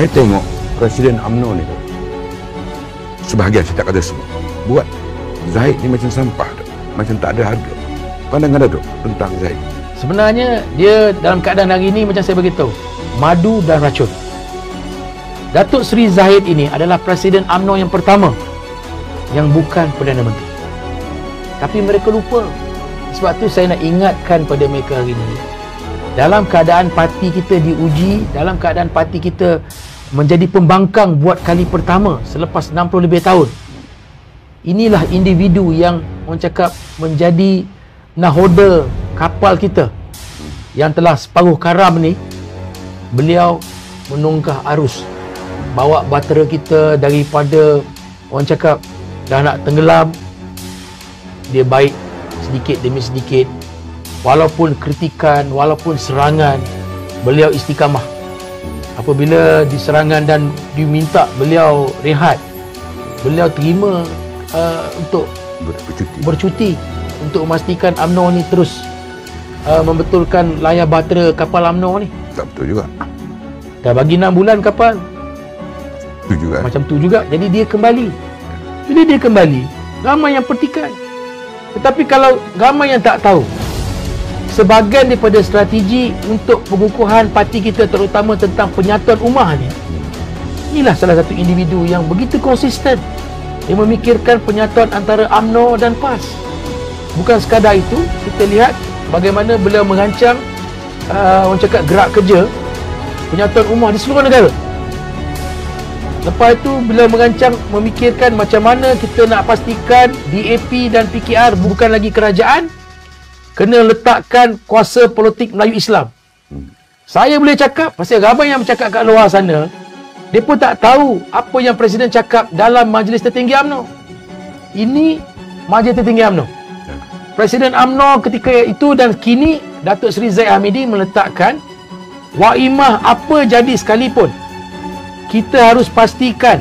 Saya tengok Presiden UMNO ni tu, sebahagian, saya tak kata semua, buat Zahid ni macam sampah tu, macam tak ada harga. Pandangan Datuk tentang Zahid? Sebenarnya dia dalam keadaan hari ini macam saya beritahu, madu dan racun. Datuk Seri Zahid ini adalah Presiden UMNO yang pertama yang bukan Perdana Menteri. Tapi mereka lupa. Sebab tu saya nak ingatkan pada mereka hari ini, dalam keadaan parti kita diuji, dalam keadaan parti kita menjadi pembangkang buat kali pertama selepas 60 lebih tahun, inilah individu yang orang cakap menjadi nahoda kapal kita yang telah separuh karam ni. Beliau menungkah arus, bawa bahtera kita daripada orang cakap dah nak tenggelam. Dia baik sedikit demi sedikit, walaupun kritikan, walaupun serangan, beliau istiqamah. Apabila diserangan dan diminta beliau rehat, beliau terima untuk bercuti untuk memastikan UMNO ni terus membetulkan layar bahtera kapal UMNO ni. Tak betul juga. Dah bagi 6 bulan kapal. Itu juga. Macam tu juga. Jadi dia kembali. Bila dia kembali, ramai yang pertikai. Tetapi kalau ramai yang tak tahu, sebahagian daripada strategi untuk pengukuhan parti kita, terutama tentang penyatuan ummah ni, inilah salah satu individu yang begitu konsisten. Dia memikirkan penyatuan antara UMNO dan PAS. Bukan sekadar itu, kita lihat bagaimana beliau merancang orang cakap gerak kerja penyatuan ummah di seluruh negara. Lepas itu beliau merancang, memikirkan macam mana kita nak pastikan DAP dan PKR bukan lagi kerajaan, kena letakkan kuasa politik Melayu Islam. Saya boleh cakap, pasal ramai yang bercakap kat luar sana, dia pun tak tahu apa yang Presiden cakap dalam Majlis Tertinggi UMNO. Ini Majlis Tertinggi UMNO. Presiden UMNO ketika itu dan kini, Datuk Seri Zahid Hamidi meletakkan waimah apa jadi sekalipun, kita harus pastikan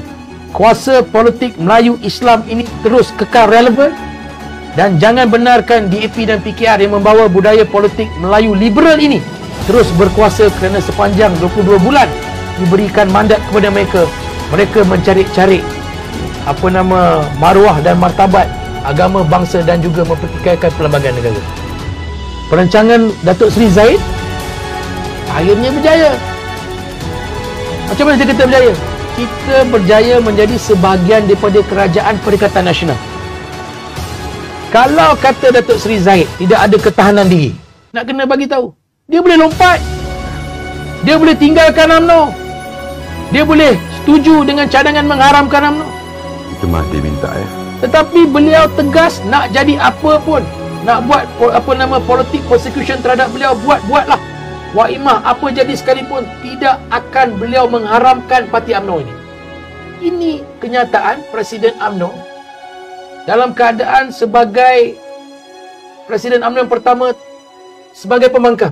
kuasa politik Melayu Islam ini terus kekal relevan, dan jangan benarkan DAP dan PKR yang membawa budaya politik Melayu liberal ini terus berkuasa, kerana sepanjang 22 bulan diberikan mandat kepada mereka, mereka mencari-cari maruah dan martabat agama, bangsa dan juga mempertikaikan perlembagaan negara. Perancangan Datuk Seri Zahid akhirnya berjaya. Macam mana kita berjaya? Kita berjaya menjadi sebahagian daripada Kerajaan Perikatan Nasional. Kalau kata Datuk Seri Zahid tidak ada ketahanan diri, nak kena bagi tahu, dia boleh lompat, dia boleh tinggalkan UMNO, dia boleh setuju dengan cadangan mengharamkan UMNO. Itu mah dia minta ya. Tetapi beliau tegas, nak jadi apa pun, nak buat politik persecution terhadap beliau, buatlah. Waimah apa jadi sekalipun, tidak akan beliau mengharamkan parti UMNO ini. Ini kenyataan Presiden UMNO dalam keadaan sebagai Presiden UMNO yang pertama sebagai pembangkang.